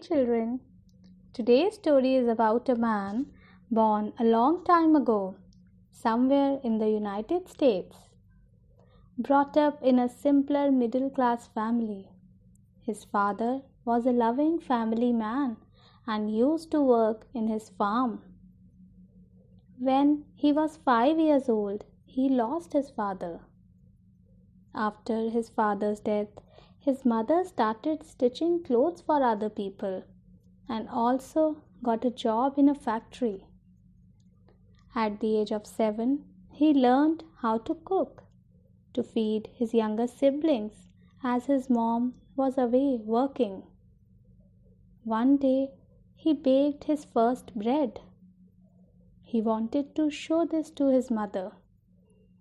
children. Today's story is about a man born a long time ago, somewhere in the United States. Brought up in a simpler middle class family. His father was a loving family man and used to work in his farm. When he was 5 years old, he lost his father. After his father's death, his mother started stitching clothes for other people and also got a job in a factory. At the age of 7, he learned how to cook to feed his younger siblings as his mom was away working. One day, he baked his first bread. He wanted to show this to his mother,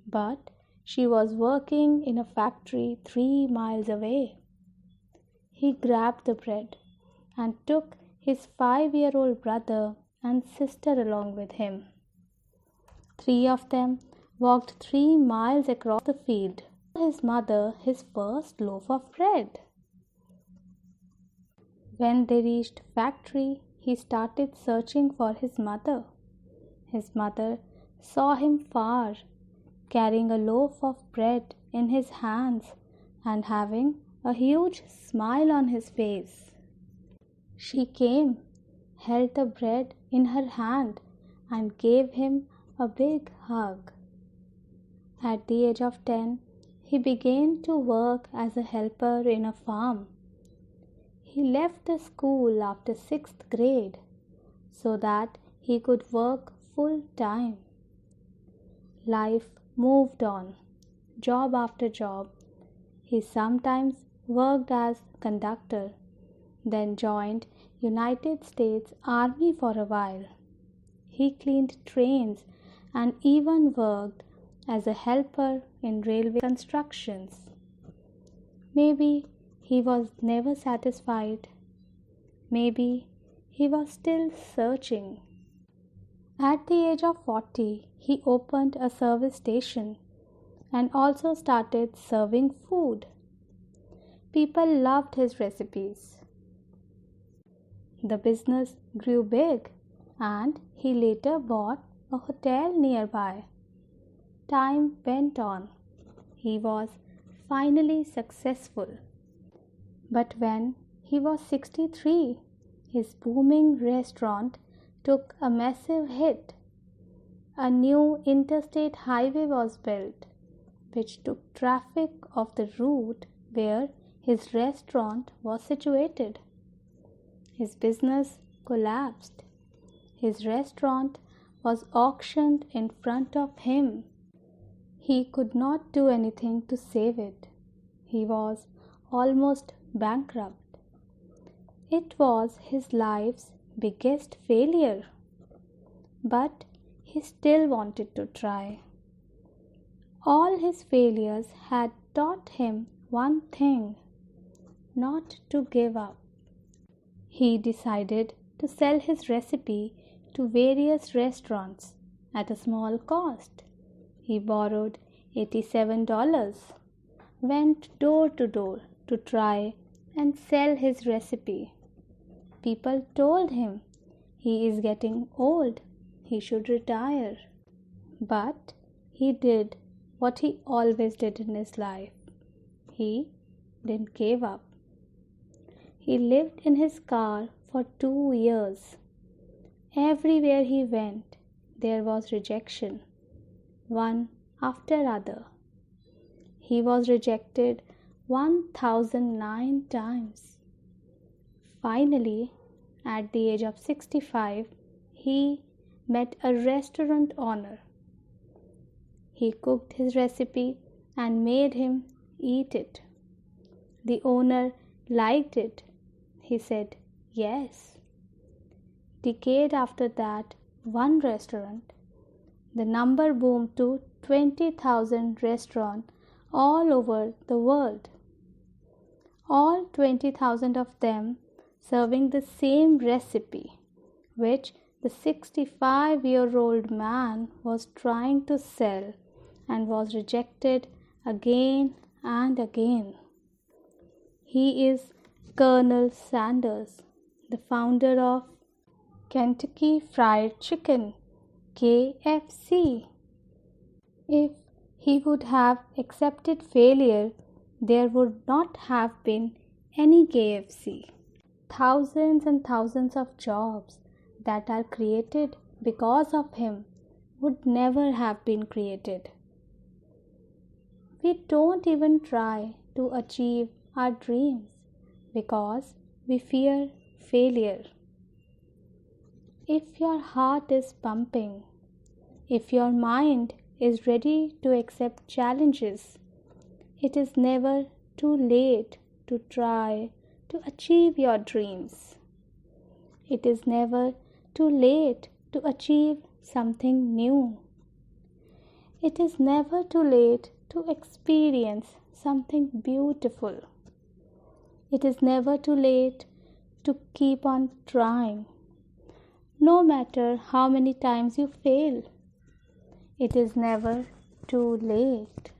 but she was working in a factory 3 miles away. He grabbed the bread and took his 5-year-old brother and sister along with him. 3 of them walked 3 miles across the field for his mother his first loaf of bread. When they reached factory, he started searching for his mother. His mother saw him far, carrying a loaf of bread in his hands and having a huge smile on his face. She came, held the bread in her hand and gave him a big hug. At the age of 10, he began to work as a helper in a farm. He left the school after 6th grade so that he could work full time. Life moved on, job after job. He sometimes worked as conductor, then joined United States Army for a while. He cleaned trains and even worked as a helper in railway constructions. Maybe he was never satisfied. Maybe he was still searching. At the age of 40, he opened a service station and also started serving food. People loved his recipes. The business grew big and he later bought a hotel nearby. Time went on. He was finally successful. But when he was 63, his booming restaurant took a massive hit. A new interstate highway was built, which took traffic off the route where his restaurant was situated. His business collapsed. His restaurant was auctioned in front of him. He could not do anything to save it. He was almost bankrupt. It was his life's biggest failure. But he still wanted to try. All his failures had taught him one thing: not to give up. He decided to sell his recipe to various restaurants at a small cost. He borrowed $87, went door to door to try and sell his recipe. People told him he is getting old, he should retire. But he did what he always did in his life. He didn't give up. He lived in his car for 2 years. Everywhere he went, there was rejection, one after other. He was rejected 1009 times. Finally, at the age of 65, he met a restaurant owner. He cooked his recipe and made him eat it. The owner liked it. He said yes. Decade after that, one restaurant, the number boomed to 20,000 restaurants all over the world. All 20,000 of them serving the same recipe, which the 65-year-old man was trying to sell and was rejected again and again. He is Colonel Sanders, the founder of Kentucky Fried Chicken, KFC. If he would have accepted failure, there would not have been any KFC. Thousands and thousands of jobs that are created because of him would never have been created. We don't even try to achieve our dreams because we fear failure. If your heart is pumping, if your mind is ready to accept challenges, it is never too late to try to achieve your dreams. It is never too late to achieve something new. It is never too late to experience something beautiful. It is never too late to keep on trying. No matter how many times you fail, it is never too late.